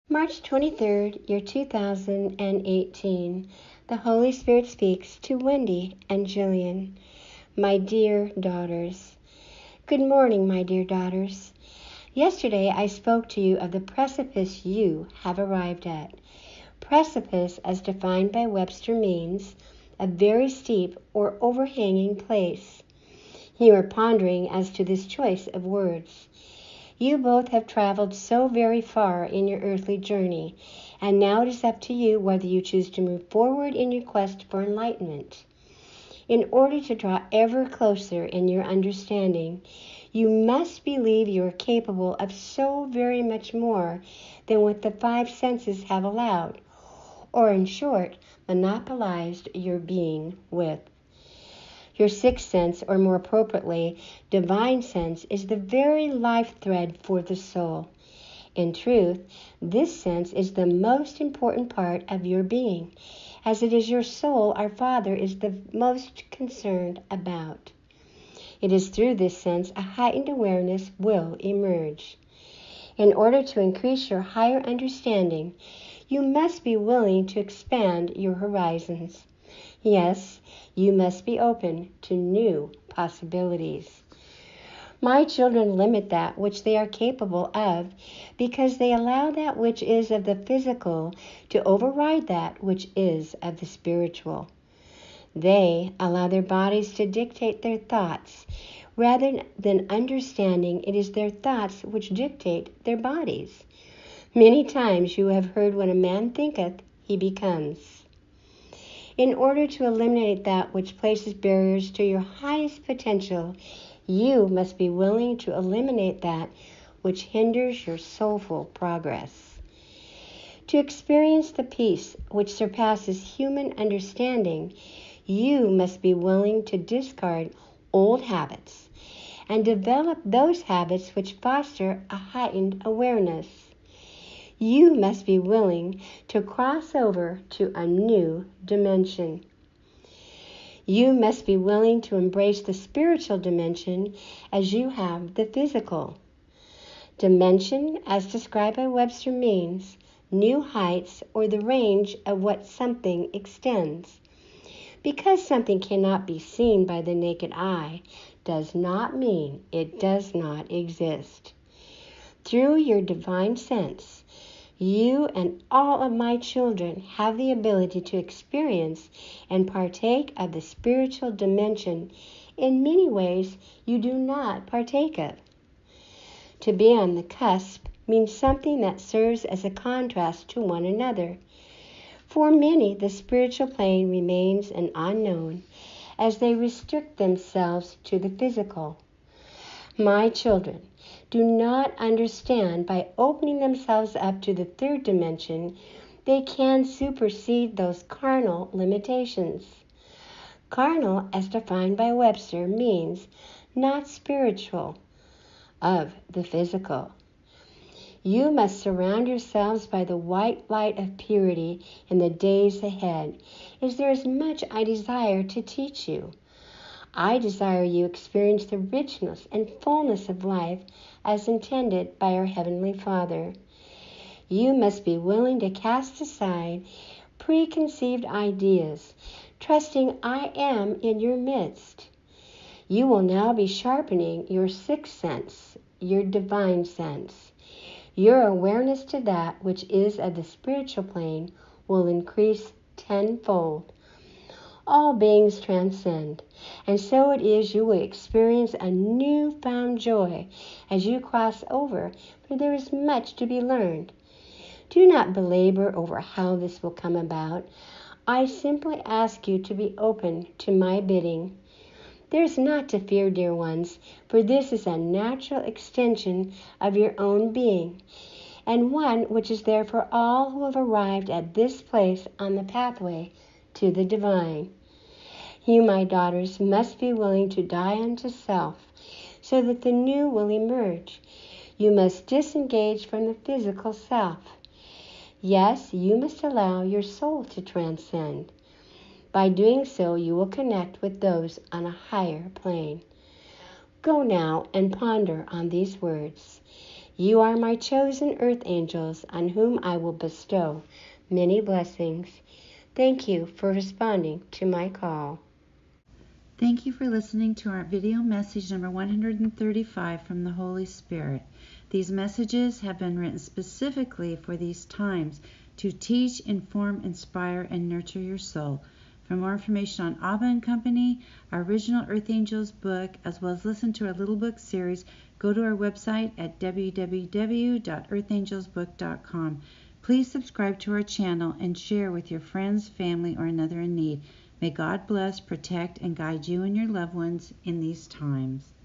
March 23rd, year 2018. The Holy Spirit speaks to Wendy and Jillian. My dear daughters. Good morning, my dear daughters. Yesterday I spoke to you of the precipice you have arrived at. Precipice, as defined by Webster, means a very steep or overhanging place. You are pondering as to this choice of words. You both have traveled so very far in your earthly journey, and now it is up to you whether you choose to move forward in your quest for enlightenment. In order to draw ever closer in your understanding, you must believe you are capable of so very much more than what the five senses have allowed, or in short, monopolized your being with. Your sixth sense, or more appropriately, divine sense, is the very life thread for the soul. In truth, this sense is the most important part of your being, as it is your soul our Father is the most concerned about. It is through this sense a heightened awareness will emerge. In order to increase your higher understanding, you must be willing to expand your horizons. Yes, you must be open to new possibilities. My children limit that which they are capable of because they allow that which is of the physical to override that which is of the spiritual. They allow their bodies to dictate their thoughts rather than understanding it is their thoughts which dictate their bodies. Many times you have heard when a man thinketh, he becomes. In order to eliminate that which places barriers to your highest potential, you must be willing to eliminate that which hinders your soulful progress. To experience the peace which surpasses human understanding, you must be willing to discard old habits and develop those habits which foster a heightened awareness. You must be willing to cross over to a new dimension. You must be willing to embrace the spiritual dimension as you have the physical. Dimension, as described by Webster, means new heights or the range of what something extends. Because something cannot be seen by the naked eye does not mean it does not exist. Through your divine sense, you and all of my children have the ability to experience and partake of the spiritual dimension in many ways you do not partake of. To be on the cusp means something that serves as a contrast to one another. For many, the spiritual plane remains an unknown as they restrict themselves to the physical. My children do not understand by opening themselves up to the third dimension, they can supersede those carnal limitations. Carnal, as defined by Webster, means not spiritual, of the physical. You must surround yourselves by the white light of purity in the days ahead, as there is much I desire to teach you. I desire you experience the richness and fullness of life as intended by our Heavenly Father. You must be willing to cast aside preconceived ideas, trusting I am in your midst. You will now be sharpening your sixth sense, your divine sense. Your awareness to that which is of the spiritual plane will increase tenfold. All beings transcend, and so it is you will experience a newfound joy as you cross over, for there is much to be learned. Do not belabor over how this will come about. I simply ask you to be open to my bidding. There is naught to fear, dear ones, for this is a natural extension of your own being, and one which is there for all who have arrived at this place on the pathway to the divine. You, my daughters, must be willing to die unto self, so that the new will emerge. You must disengage from the physical self. Yes, you must allow your soul to transcend. By doing so, you will connect with those on a higher plane. Go now and ponder on these words. You are my chosen earth angels on whom I will bestow many blessings. Thank you for responding to my call. Thank you for listening to our video message number 135 from the Holy Spirit. These messages have been written specifically for these times to teach, inform, inspire, and nurture your soul. For more information on ABBA and Company, our original Earth Angels book, as well as listen to our little book series, go to our website at www.earthangelsbook.com. Please subscribe to our channel and share with your friends, family, or another in need. May God bless, protect, and guide you and your loved ones in these times.